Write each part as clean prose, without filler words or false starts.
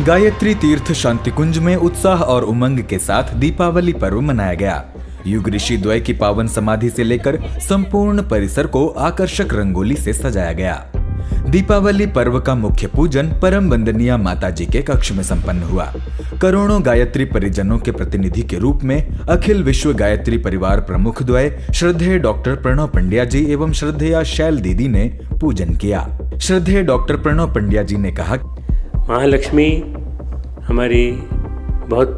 गायत्री तीर्थ शांतिकुंज में उत्साह और उमंग के साथ दीपावली पर्व मनाया गया। युग ऋषि द्वय की पावन समाधि से लेकर संपूर्ण परिसर को आकर्षक रंगोली से सजाया गया। दीपावली पर्व का मुख्य पूजन परम वंदनीय माता जी के कक्ष में संपन्न हुआ। करोड़ों गायत्री परिजनों के प्रतिनिधि के रूप में अखिल विश्व गायत्री परिवार प्रमुख द्वय श्रद्धेय डॉक्टर प्रणव पंड्या जी एवं श्रद्धेया शैल दीदी ने पूजन किया। श्रद्धेय डॉक्टर प्रणव पंड्या जी ने कहा, महालक्ष्मी हमारी बहुत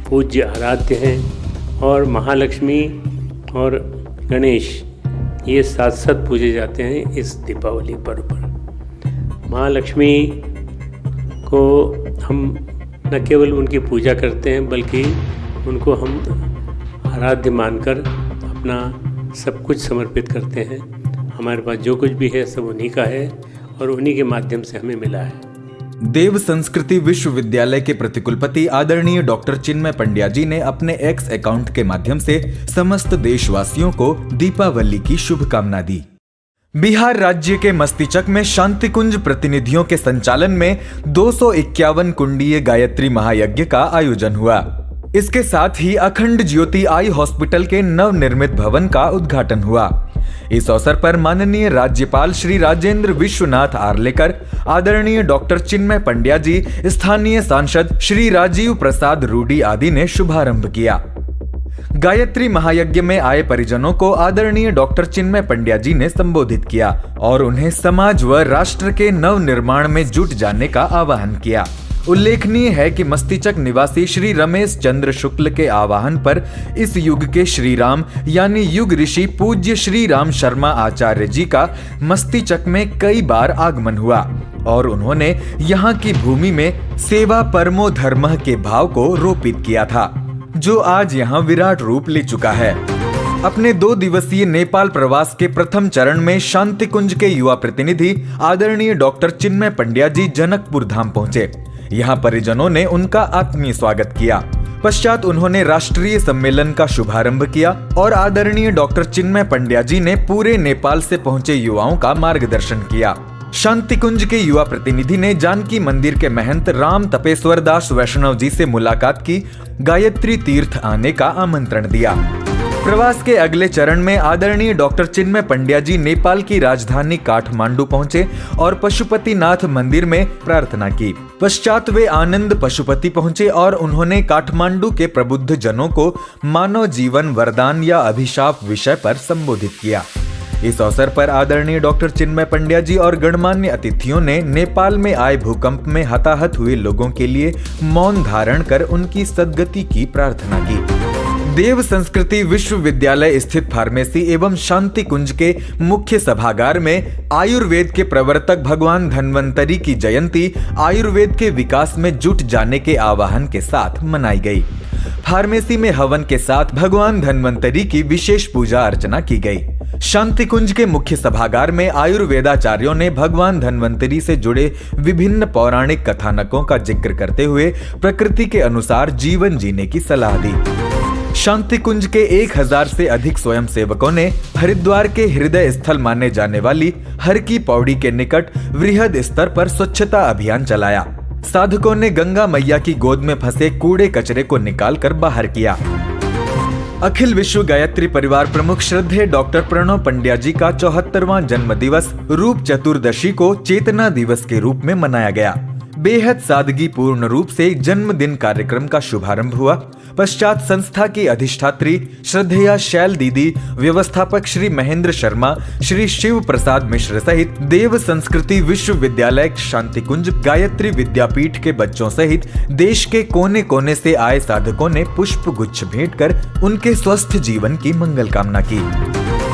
पूज्य आराध्य हैं और महालक्ष्मी और गणेश ये साथ साथ पूजे जाते हैं इस दीपावली पर्व पर। महालक्ष्मी को हम न केवल उनकी पूजा करते हैं बल्कि उनको हम आराध्य मानकर अपना सब कुछ समर्पित करते हैं। हमारे पास जो कुछ भी है सब उन्हीं का है और उन्हीं के माध्यम से हमें मिला है। देव संस्कृति विश्वविद्यालय के प्रतिकुलपति आदरणीय डॉक्टर चिन्मय पंड्या जी ने अपने एक्स अकाउंट के माध्यम से समस्त देशवासियों को दीपावली की शुभकामना दी। बिहार राज्य के मस्तिचक में शांतिकुंज प्रतिनिधियों के संचालन में 251 कुंडीय गायत्री महायज्ञ का आयोजन हुआ। इसके साथ ही अखंड ज्योति आई हॉस्पिटल के नवनिर्मित भवन का उद्घाटन हुआ। इस अवसर पर माननीय राज्यपाल श्री राजेंद्र विश्वनाथ आर्लेकर, आदरणीय डॉक्टर चिन्मय पंड्या जी, स्थानीय सांसद श्री राजीव प्रसाद रूडी आदि ने शुभारंभ किया। गायत्री महायज्ञ में आए परिजनों को आदरणीय डॉक्टर चिन्मय पंड्या जी ने संबोधित किया और उन्हें समाज व राष्ट्र के नव निर्माण में जुट जाने का आह्वान किया। उल्लेखनीय है कि मस्तिचक निवासी श्री रमेश चंद्र शुक्ल के आह्वान पर इस युग के श्री राम यानी युग ऋषि पूज्य श्री राम शर्मा आचार्य जी का मस्तिचक में कई बार आगमन हुआ और उन्होंने यहाँ की भूमि में सेवा परमो धर्मः के भाव को रोपित किया था, जो आज यहाँ विराट रूप ले चुका है। अपने 2 दिवसीय नेपाल प्रवास के प्रथम चरण में शांतिकुंज के युवा प्रतिनिधि आदरणीय डॉक्टर चिन्मय पंड्या जी जनकपुर धाम पहुंचे। यहाँ परिजनों ने उनका आत्मीय स्वागत किया। पश्चात उन्होंने राष्ट्रीय सम्मेलन का शुभारंभ किया और आदरणीय डॉक्टर चिन्मय पंड्या जी ने पूरे नेपाल से पहुंचे युवाओं का मार्गदर्शन किया। शांतिकुंज के युवा प्रतिनिधि ने जानकी मंदिर के महंत राम तपेश्वर दास वैष्णव जी से मुलाकात की, गायत्री तीर्थ आने का आमंत्रण दिया। प्रवास के अगले चरण में आदरणीय डॉक्टर चिन्मय पंड्या जी नेपाल की राजधानी काठमांडू पहुंचे और पशुपतिनाथ मंदिर में प्रार्थना की। पश्चात वे आनंद पशुपति पहुंचे और उन्होंने काठमांडू के प्रबुद्ध जनों को मानव जीवन वरदान या अभिशाप विषय पर संबोधित किया। इस अवसर पर आदरणीय डॉक्टर चिन्मय पंड्या जी और गणमान्य अतिथियों ने नेपाल में आए भूकंप में हताहत हुए लोगों के लिए मौन धारण कर उनकी सद्गति की प्रार्थना की। देव संस्कृति विश्वविद्यालय स्थित फार्मेसी एवं शांति कुंज के मुख्य सभागार में आयुर्वेद के प्रवर्तक भगवान धन्वंतरी की जयंती आयुर्वेद के विकास में जुट जाने के आह्वान के साथ मनाई गई। फार्मेसी में हवन के साथ भगवान धन्वंतरी की विशेष पूजा अर्चना की गई। शांति कुंज के मुख्य सभागार में आयुर्वेदाचार्यों ने भगवान धन्वंतरी से जुड़े विभिन्न पौराणिक कथानकों का जिक्र करते हुए प्रकृति के अनुसार जीवन जीने की सलाह दी। शांति कुंज के 1000 से अधिक स्वयं सेवकों ने हरिद्वार के हृदय स्थल माने जाने वाली हर की पौड़ी के निकट वृहद स्तर पर स्वच्छता अभियान चलाया। साधकों ने गंगा मैया की गोद में फंसे कूड़े कचरे को निकालकर बाहर किया। अखिल विश्व गायत्री परिवार प्रमुख श्रद्धेय डॉक्टर प्रणव पंड्या जी का 74वां जन्म दिवस रूप चतुर्दशी को चेतना दिवस के रूप में मनाया गया। बेहद सादगी पूर्ण रूप से जन्मदिन कार्यक्रम का शुभारंभ हुआ। पश्चात संस्था की अधिष्ठात्री श्रद्धेया शैल दीदी, व्यवस्थापक श्री महेंद्र शर्मा, श्री शिव प्रसाद मिश्र सहित देव संस्कृति विश्वविद्यालय शांतिकुंज गायत्री विद्यापीठ के बच्चों सहित देश के कोने कोने से आए साधकों ने पुष्प गुच्छ भेंट कर उनके स्वस्थ जीवन की मंगल कामना की।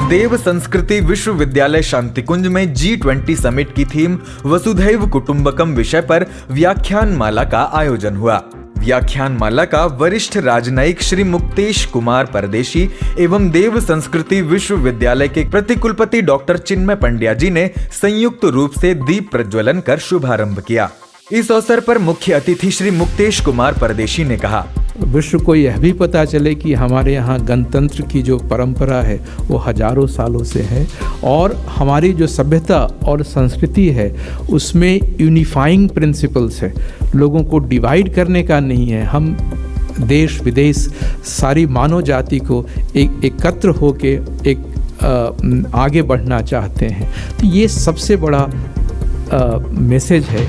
देव संस्कृति विश्वविद्यालय शांतिकुंज में G20 समिट की थीम वसुधैव कुटुंबकम विषय पर व्याख्यान माला का आयोजन हुआ। व्याख्यान माला का वरिष्ठ राजनयिक श्री मुक्तेश कुमार परदेशी एवं देव संस्कृति विश्वविद्यालय के प्रतिकुलपति डॉक्टर चिन्मय पंड्या जी ने संयुक्त रूप से दीप प्रज्वलन कर शुभारंभ किया। इस अवसर पर मुख्य अतिथि श्री मुक्तेश कुमार परदेशी ने कहा, विश्व को यह भी पता चले कि हमारे यहाँ गणतंत्र की जो परंपरा है वो हजारों सालों से है और हमारी जो सभ्यता और संस्कृति है उसमें यूनिफाइंग प्रिंसिपल्स है, लोगों को डिवाइड करने का नहीं है। हम देश विदेश सारी मानव जाति को एकत्र होके एक आगे बढ़ना चाहते हैं, तो ये सबसे बड़ा मैसेज है।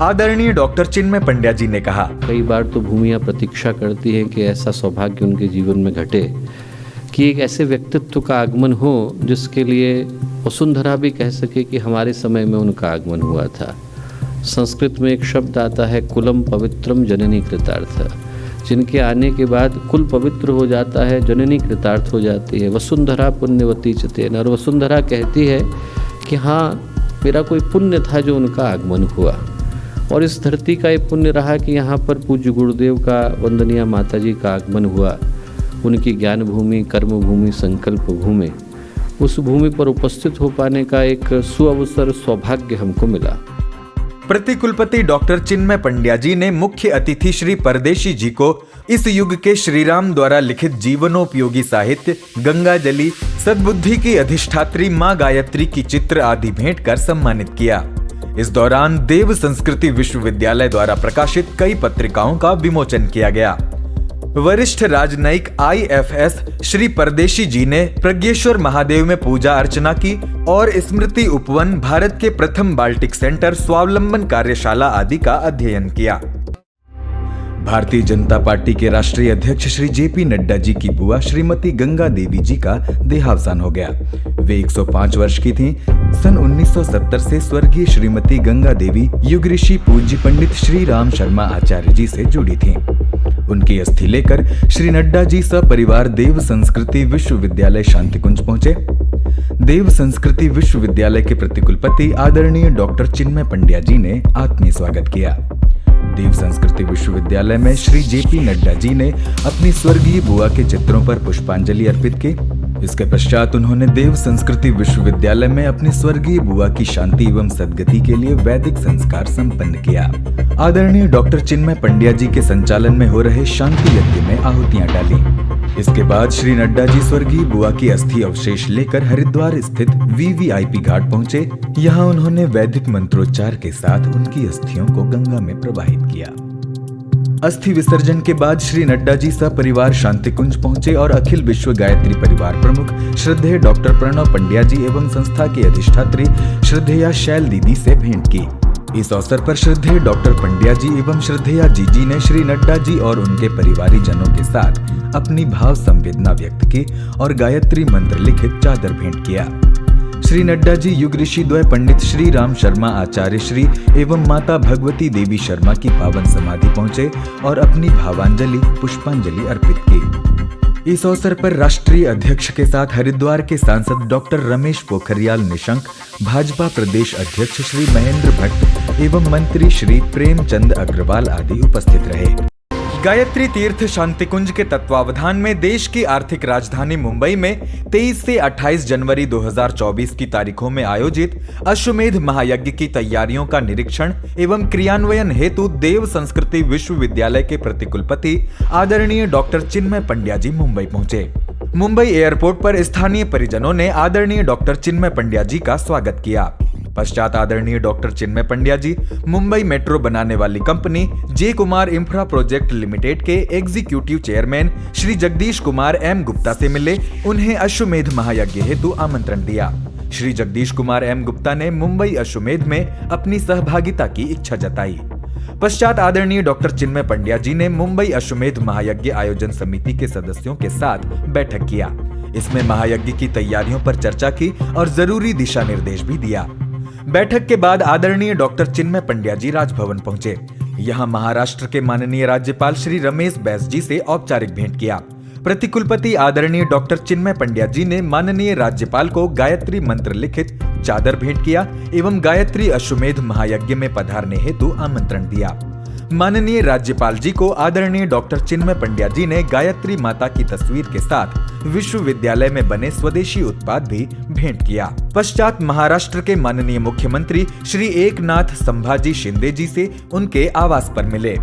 आदरणीय डॉक्टर चिन्मय पंड्या जी ने कहा, कई बार तो भूमियाँ प्रतीक्षा करती हैं कि ऐसा सौभाग्य उनके जीवन में घटे कि एक ऐसे व्यक्तित्व का आगमन हो जिसके लिए वसुंधरा भी कह सके कि हमारे समय में उनका आगमन हुआ था। संस्कृत में एक शब्द आता है कुलम पवित्रम जननी कृतार्थ, जिनके आने के बाद कुल पवित्र हो जाता है, जननी कृतार्थ हो जाती है। वसुंधरा पुण्यवती चतेन, और वसुंधरा कहती है कि हाँ मेरा कोई पुण्य था जो उनका आगमन हुआ। और इस धरती का ये पुण्य रहा कि यहाँ पर पूज्य गुरुदेव का, वंदनीय माता जी का आगमन हुआ। उनकी ज्ञान भूमि, कर्म भूमि, संकल्प भूमि, उस भूमि पर उपस्थित हो पाने का एक सुअवसर, सौभाग्य हमको मिला। प्रतिकुलपति डॉक्टर चिन्मय पंड्या जी ने मुख्य अतिथि श्री परदेशी जी को इस युग के श्रीराम द्वारा लिखित जीवनोपयोगी साहित्य, गंगाजली, सद्बुद्धि की अधिष्ठात्री मां गायत्री की चित्र आदि भेंट कर सम्मानित किया। इस दौरान देव संस्कृति विश्वविद्यालय द्वारा प्रकाशित कई पत्रिकाओं का विमोचन किया गया। वरिष्ठ राजनयिक IFS श्री परदेशी जी ने प्रज्ञेश्वर महादेव में पूजा अर्चना की और स्मृति उपवन, भारत के प्रथम बाल्टिक सेंटर, स्वावलंबन कार्यशाला आदि का अध्ययन किया। भारतीय जनता पार्टी के राष्ट्रीय अध्यक्ष श्री JP नड्डा जी की बुआ श्रीमती गंगा देवी जी का देहावसान हो गया। वे 105 वर्ष की थीं। सन 1970 से स्वर्गीय श्रीमती गंगा देवी युग ऋषि पूज्य पंडित श्री राम शर्मा आचार्य जी से जुड़ी थीं। उनकी अस्थि लेकर श्री नड्डा जी सपरिवार देव संस्कृति विश्वविद्यालय शांतिकुंज पहुंचे। देव संस्कृति विश्वविद्यालय के प्रतिकुलपति आदरणीय डॉक्टर चिन्मय पंड्या जी ने आत्मीय स्वागत किया। देव संस्कृति विश्वविद्यालय में श्री JP नड्डा जी ने अपनी स्वर्गीय बुआ के चित्रों पर पुष्पांजलि अर्पित की। इसके पश्चात उन्होंने देव संस्कृति विश्वविद्यालय में अपनी स्वर्गीय बुआ की शांति एवं सद्गति के लिए वैदिक संस्कार संपन्न किया। आदरणीय डॉक्टर चिन्मय पंड्या जी के संचालन में हो रहे शांति यज्ञ में आहुतियां डाली। इसके बाद श्री नड्डा जी स्वर्गीय बुआ की अस्थि अवशेष लेकर हरिद्वार स्थित VVIP घाट पहुंचे। यहाँ उन्होंने वैदिक मंत्रोच्चार के साथ उनकी अस्थियों को गंगा में प्रवाहित किया। अस्थि विसर्जन के बाद श्री नड्डा जी सपरिवार शांतिकुंज पहुंचे और अखिल विश्व गायत्री परिवार प्रमुख श्रद्धेय डॉक्टर प्रणव पंड्या जी एवं संस्था की अधिष्ठात्री श्रद्धेया शैल दीदी से भेंट की। इस अवसर पर श्रद्धेय डॉक्टर पंड्या जी एवं श्रद्धेया जीजी ने श्री नड्डा जी और उनके परिवारी जनों के साथ अपनी भाव संवेदना व्यक्त की और गायत्री मंत्र लिखित चादर भेंट किया। श्री नड्डा जी युग ऋषि द्वय पंडित श्री राम शर्मा आचार्य श्री एवं माता भगवती देवी शर्मा की पावन समाधि पहुंचे और अपनी भावांजलि पुष्पांजलि अर्पित की। इस अवसर पर राष्ट्रीय अध्यक्ष के साथ हरिद्वार के सांसद डॉक्टर रमेश पोखरियाल निशंक, भाजपा प्रदेश अध्यक्ष श्री महेंद्र भट्ट एवं मंत्री श्री प्रेमचंद अग्रवाल आदि उपस्थित रहे। गायत्री तीर्थ शांतिकुंज के तत्वावधान में देश की आर्थिक राजधानी मुंबई में 23 से 28 जनवरी 2024 की तारीखों में आयोजित अश्वमेध महायज्ञ की तैयारियों का निरीक्षण एवं क्रियान्वयन हेतु देव संस्कृति विश्वविद्यालय के प्रतिकुलपति आदरणीय डॉक्टर चिन्मय पंड्या जी मुंबई पहुंचे। मुंबई एयरपोर्ट पर स्थानीय परिजनों ने आदरणीय डॉक्टर चिन्मय पंड्या जी का स्वागत किया। पश्चात आदरणीय डॉक्टर चिन्मय पंड्या जी मुंबई मेट्रो बनाने वाली company J Kumar infra project limited के executive chairman Shri Jagdish Kumar M Gupta से मिले। उन्हें अश्वमेध महायज्ञ हेतु आमंत्रण दिया। श्री जगदीश कुमार M गुप्ता ने मुंबई अश्वमेध में अपनी सहभागिता की इच्छा जताई। पश्चात आदरणीय डॉक्टर चिन्मय पंड्या जी ने मुंबई अश्वमेध महायज्ञ आयोजन समिति के सदस्यों के साथ बैठक किया। इसमें महायज्ञ की तैयारियों पर चर्चा की और जरूरी दिशा निर्देश भी दिया। बैठक के बाद आदरणीय डॉक्टर चिन्मय पंड्या जी राजभवन पहुंचे। यहां महाराष्ट्र के माननीय राज्यपाल श्री रमेश बैस जी से औपचारिक भेंट किया। प्रतिकुलपति आदरणीय डॉक्टर चिन्मय पंड्या जी ने माननीय राज्यपाल को गायत्री मंत्र लिखित चादर भेंट किया एवं गायत्री अश्वमेध महायज्ञ में पधारने हेतु आमंत्रण दिया। माननीय राज्यपाल जी को आदरणीय डॉक्टर चिन्मय पंड्या जी ने गायत्री माता की तस्वीर के साथ विश्वविद्यालय में बने स्वदेशी उत्पाद भी भेंट किया। पश्चात महाराष्ट्र के माननीय मुख्यमंत्री श्री एकनाथ संभाजी शिंदे जी से उनके आवास पर मिले।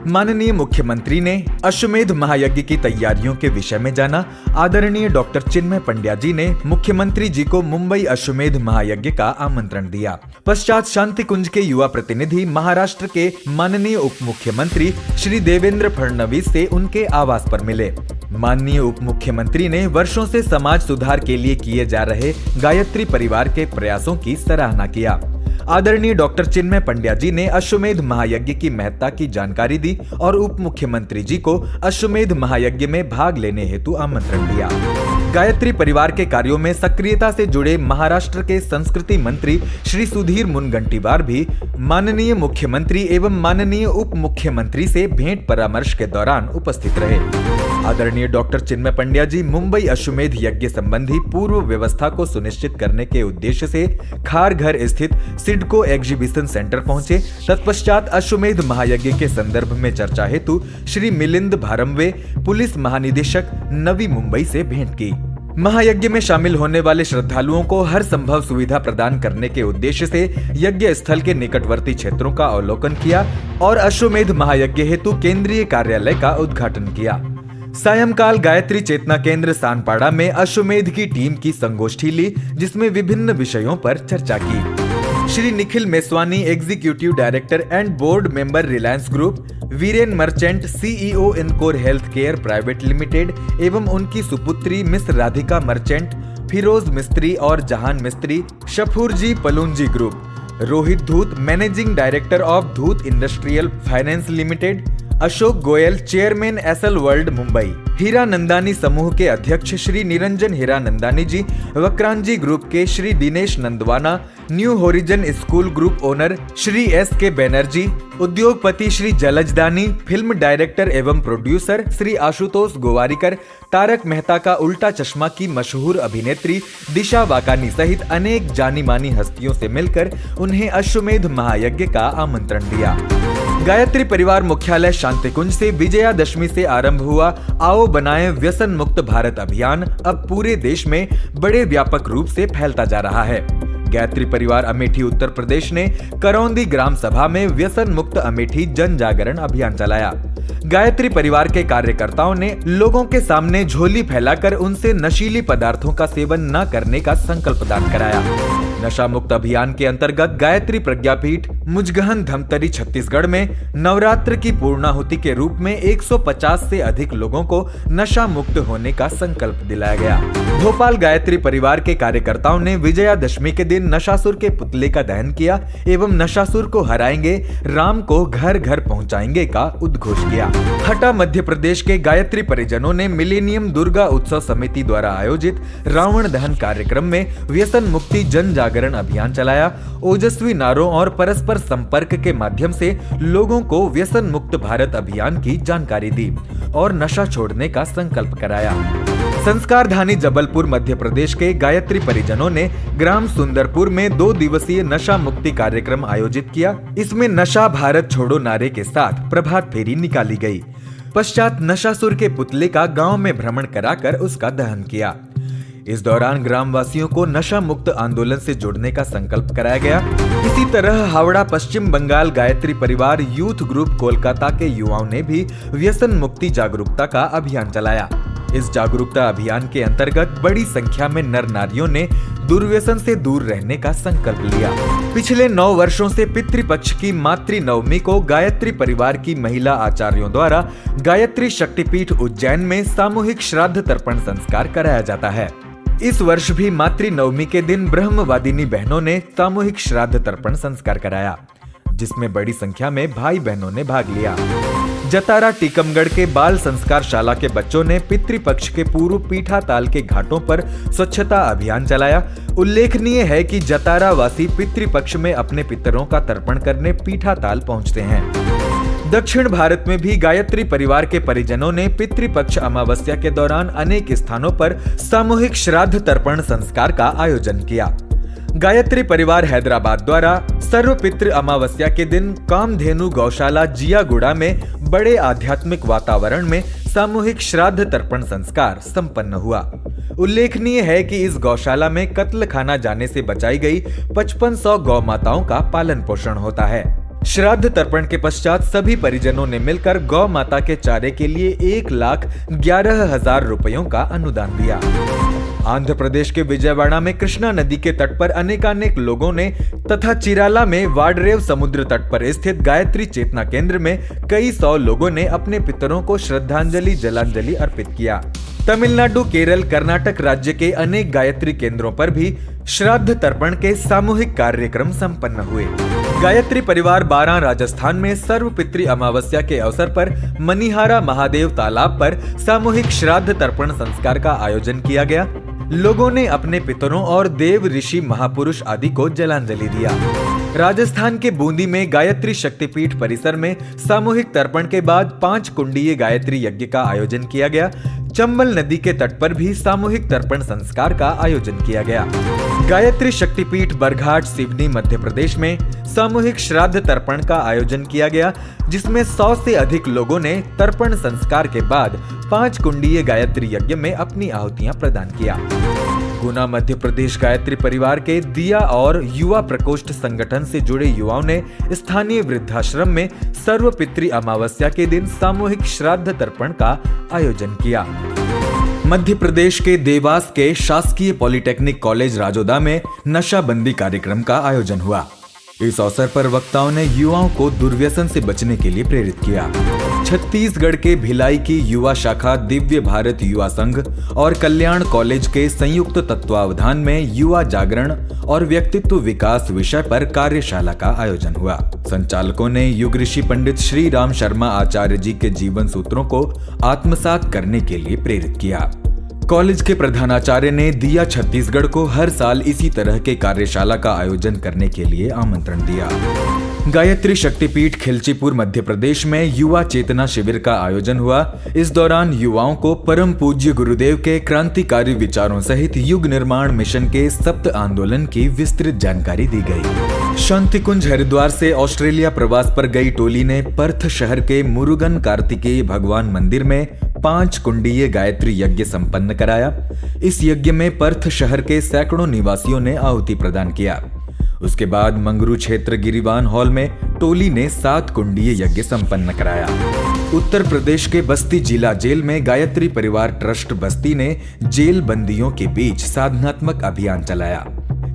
माननीय मुख्यमंत्री ने अश्वमेध महायज्ञ की तैयारियों के विषय में जाना। आदरणीय डॉक्टर चिन्मय पंड्या जी ने मुख्यमंत्री जी को मुंबई अश्वमेध महायज्ञ का आमंत्रण दिया। पश्चात शांति कुंज के युवा प्रतिनिधि महाराष्ट्र के माननीय उप मुख्यमंत्री श्री देवेंद्र फडणवीस से उनके आवास पर मिले। माननीय उप मुख्यमंत्री ने वर्षों से समाज सुधार के लिए किए जा रहे गायत्री परिवार के प्रयासों की सराहना किया। आदरणीय डॉक्टर चिन्मय पंड्या जी ने अश्वमेध महायज्ञ की महत्ता की जानकारी दी और उप मुख्यमंत्री जी को अश्वमेध महायज्ञ में भाग लेने हेतु आमंत्रण दिया। गायत्री परिवार के कार्यों में सक्रियता से जुड़े महाराष्ट्र के संस्कृति मंत्री श्री सुधीर मुनगंटीवार भी माननीय मुख्यमंत्री एवं माननीय उप मुख्यमंत्री से भेंट परामर्श के दौरान उपस्थित रहे। आदरणीय डॉक्टर चिन्मय पंड्या जी मुंबई अश्वमेध यज्ञ संबंधी पूर्व व्यवस्था को सुनिश्चित करने के उद्देश्य से खारघर स्थित सिडको एग्जीबिशन सेंटर पहुंचे। तत्पश्चात अश्वमेध महायज्ञ के संदर्भ में चर्चा हेतु श्री मिलिंद भारमवे, पुलिस महानिदेशक, नवी मुंबई से भेंट की। महायज्ञ में शामिल होने वाले श्रद्धालुओं को हर संभव सुविधा प्रदान करने के उद्देश्य से यज्ञ स्थल के निकटवर्ती क्षेत्रों का अवलोकन किया और अश्वमेध महायज्ञ हेतु केंद्रीय कार्यालय का उद्घाटन किया। सायंकाल गायत्री चेतना केंद्र सानपाड़ा में अश्वमेध की टीम की संगोष्ठी ली, जिसमें विभिन्न विषयों पर चर्चा की। Shri Nikhil Meswani, executive director and board member, Reliance group, Viren Merchant, CEO Encore health care private limited एवं उनकी सुपुत्री मिस राधिका मर्चेंट, फिरोज मिस्त्री और Jahan Mistry, Shapoorji Pallonji group, Rohit Dhoot, managing director of Dhoot industrial finance limited, Ashok Goyal, chairman Essel world Mumbai, Hiranandani समूह के अध्यक्ष श्री निरंजन हीरा नंदानी जी, वक्रांजी ग्रुप के Shri Dinesh Nandwana, new horizon school group owner Shri SK Banerjee, उद्योगपति Shri जलजदानी, film director एवं प्रोड्यूसर श्री आशुतोष गोवारिकर, तारक मेहता का उल्टा चश्मा की मशहूर अभिनेत्री दिशा वाकानी सहित अनेक जानी मानी हस्तियों से मिलकर उन्हें अश्वमेध महायज्ञ का आमंत्रण दिया। गायत्री परिवार मुख्यालय शांति कुंज से विजयादशमी से आरंभ हुआ आओ बनाएं व्यसन मुक्त भारत अभियान अब पूरे देश में बड़े व्यापक रूप से फैलता जा रहा है। गायत्री परिवार अमेठी उत्तर प्रदेश ने करौंदी ग्राम सभा में व्यसन मुक्त अमेठी जन जागरण अभियान चलाया। गायत्री परिवार के कार्यकर्ताओं ने लोगों के सामने झोली फैलाकर उनसे नशीली पदार्थों का सेवन न करने का संकल्प दान कराया। नशा मुक्त अभियान के अंतर्गत गायत्री प्रज्ञापीठ मुजगहन धमतरी छत्तीसगढ़ में नवरात्र की पूर्णाहुति के रूप में 150 से अधिक लोगों को नशा मुक्त होने का संकल्प दिलाया गया। भोपाल गायत्री परिवार के कार्यकर्ताओं ने विजयादशमी के दिन नशासुर के पुतले का दहन किया एवं नशासुर को हराएंगे, राम को घर घर पहुंचाएंगे का उद्घोष किया। हटा मध्य प्रदेश के गायत्री परिजनों ने मिलेनियम दुर्गा उत्सव समिति द्वारा आयोजित रावण दहन कार्यक्रम में व्यसन मुक्ति जन जागरण अभियान चलाया। ओजस्वी नारों और परस्पर संपर्क के माध्यम से लोगों को व्यसन मुक्त भारत अभियान की जानकारी दी और नशा छोड़ने का संकल्प कराया। संस्कारधानी जबलपुर मध्य प्रदेश के गायत्री परिजनों ने ग्राम सुंदरपुर में 2 दिवसीय नशा मुक्ति कार्यक्रम आयोजित किया। इसमें नशा भारत छोड़ो नारे के साथ प्रभात फेरी निकाली गई। पश्चात नशासुर के पुतले का गांव में भ्रमण कराकर उसका दहन किया। इस दौरान ग्रामवासियों को नशा मुक्त आंदोलन से जुड़ने का संकल्प कराया गया। इसी तरह हावड़ा पश्चिम बंगाल गायत्री परिवार यूथ ग्रुप कोलकाता के युवाओं ने भी व्यसन मुक्ति जागरूकता का अभियान चलाया। इस जागरूकता अभियान के अंतर्गत बड़ी संख्या में नर नारियों ने दुर्व्यसन से दूर रहने का संकल्प लिया। पिछले 9 वर्षों से पितृपक्ष की मातृ नवमी को गायत्री परिवार की महिला आचार्यों द्वारा गायत्री शक्तिपीठ उज्जैन में सामूहिक श्राद्ध तर्पण संस्कार कराया जाता है। इस वर्ष भी मातृ नवमी के दिन ब्रह्मवादिनी बहनों ने सामूहिक श्राद्ध तर्पण संस्कार कराया, जिसमें बड़ी संख्या में भाई बहनों ने भाग लिया। जतारा टीकमगढ़ के बाल संस्कार शाला के बच्चों ने पितृपक्ष के पूर्व पीठा ताल के घाटों पर स्वच्छता अभियान चलाया। उल्लेखनीय है कि जतारा वासी पितृपक्ष में अपने पितरों का तर्पण करने पीठा ताल पहुंचते हैं। दक्षिण भारत में भी गायत्री परिवार के परिजनों ने पितृपक्ष अमावस्या के दौरान अनेक स्थानों पर सामूहिक श्राद्ध तर्पण संस्कार का आयोजन किया। गायत्री परिवार हैदराबाद द्वारा सर्वपितृ अमावस्या के दिन कामधेनु गौशाला जियागुड़ा में बड़े आध्यात्मिक वातावरण में सामूहिक श्राद्ध तर्पण संस्कार संपन्न हुआ। उल्लेखनीय है कि इस गौशाला में कत्ल खाना जाने से बचाई गई 5500 गौ माताओं का पालन पोषण होता है। श्राद्ध तर्पण के पश्चात सभी परिजनों ने मिलकर गौ माता के चारे के लिए 1,11,000 रुपयों का अनुदान दिया। आंध्र प्रदेश के विजयवाड़ा में कृष्णा नदी के तट पर अनेकानेक लोगों ने तथा चिराला में वाडरेव समुद्र तट पर स्थित गायत्री चेतना केंद्र में कई 100 लोगों ने अपने पितरों को श्रद्धांजलि जलांजलि अर्पित किया। तमिलनाडु, केरल, कर्नाटक राज्य के अनेक गायत्री केंद्रों पर भी श्राद्ध तर्पण के सामूहिक कार्यक्रम संपन्न हुए। गायत्री परिवार 12 राजस्थान में सर्वपितृ अमावस्या के अवसर पर मनीहारा महादेव तालाब पर सामूहिक श्राद्ध तर्पण संस्कार का आयोजन किया गया। लोगों ने अपने पितरों और देव ऋषि महापुरुष आदि को जलांजलि दिया। राजस्थान के बूंदी में गायत्री शक्तिपीठ परिसर में सामूहिक तर्पण के बाद 5 कुंडीय गायत्री यज्ञ का आयोजन किया गया। चंबल नदी के तट पर भी सामूहिक तर्पण संस्कार का आयोजन किया गया। गायत्री शक्तिपीठ बरघाट, सिवनी, मध्य प्रदेश में सामूहिक श्राद्ध तर्पण का आयोजन किया गया, जिसमें 100 से अधिक लोगों ने तर्पण संस्कार के बाद 5 कुंडीय गायत्री यज्ञ में अपनी आहुतियां प्रदान किया। गुना, मध्य प्रदेश गायत्री परिवार के दिया और युवा प्रकोष्ठ संगठन से जुड़े युवाओं ने स्थानीय वृद्धाश्रम में सर्वपितृ अमावस्या के दिन सामूहिक श्राद्ध तर्पण का आयोजन किया। मध्य प्रदेश के देवास के शासकीय पॉलिटेक्निक कॉलेज राजोदा में नशाबंदी कार्यक्रम का आयोजन हुआ। इस अवसर पर वक्ताओं ने युवाओं को दुर्व्यसन से बचने के लिए प्रेरित किया। छत्तीसगढ़ के भिलाई की युवा शाखा दिव्य भारत युवा संघ और कल्याण कॉलेज के संयुक्त तत्वावधान में युवा जागरण और व्यक्तित्व विकास विषय पर कार्यशाला का आयोजन हुआ। संचालकों ने युग ऋषि पंडित श्री राम शर्मा आचार्य जी के जीवन सूत्रों को आत्मसात करने के लिए प्रेरित किया। कॉलेज के प्रधानाचार्य ने दिया छत्तीसगढ़ को हर साल इसी तरह के कार्यशाला का आयोजन करने के लिए आमंत्रण दिया। गायत्री शक्तिपीठ खिलचीपुर मध्य प्रदेश में युवा चेतना शिविर का आयोजन हुआ। इस दौरान युवाओं को परम पूज्य गुरुदेव के क्रांतिकारी विचारों सहित युग निर्माण मिशन के सप्त आंदोलन की विस्तृत जानकारी दी गई। शांति कुंज हरिद्वार से ऑस्ट्रेलिया प्रवास पर गई टोली ने पर्थ शहर के मुरुगन कार्तिकेय भगवान मंदिर में 5 कुंडीय गायत्री यज्ञ संपन्न कराया। इस यज्ञ में पर्थ शहर के सैकड़ों निवासियों ने आहुति प्रदान किया। उसके बाद मंगरू क्षेत्र गिरिवान हॉल में टोली ने 7 कुंडीय यज्ञ संपन्न कराया। उत्तर प्रदेश के बस्ती जिला जेल में गायत्री परिवार ट्रस्ट बस्ती ने जेल बंदियों के बीच साधनात्मक अभियान चलाया।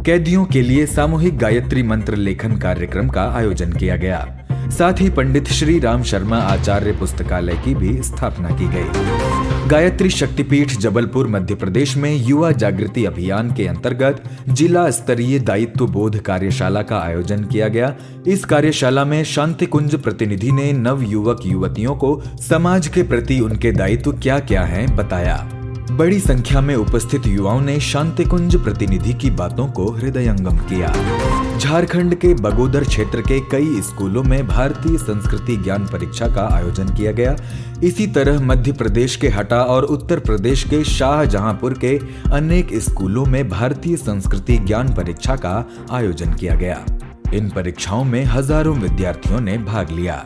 कैदियों के लिए सामूहिक गायत्री मंत्र लेखन कार्यक्रम का आयोजन किया गया। साथ ही पंडित श्री राम शर्मा आचार्य पुस्तकालय की भी स्थापना की गई। गायत्री शक्तिपीठ जबलपुर मध्य प्रदेश में युवा जागृति अभियान के अंतर्गत जिला स्तरीय दायित्व बोध कार्यशाला का आयोजन किया गया। इस कार्यशाला में शांति कुंज प्रतिनिधि ने नव युवक युवतियों को समाज के प्रति उनके दायित्व क्या क्या हैं बताया। बड़ी संख्या में उपस्थित युवाओं ने शांति कुंज प्रतिनिधि की बातों को हृदयंगम किया। झारखंड के बगोदर क्षेत्र के कई स्कूलों में भारतीय संस्कृति ज्ञान परीक्षा का आयोजन किया गया। इसी तरह मध्य प्रदेश के हटा और उत्तर प्रदेश के शाहजहांपुर के अनेक स्कूलों में भारतीय संस्कृति ज्ञान परीक्षा का आयोजन किया गया। इन परीक्षाओं में हजारों विद्यार्थियों ने भाग लिया।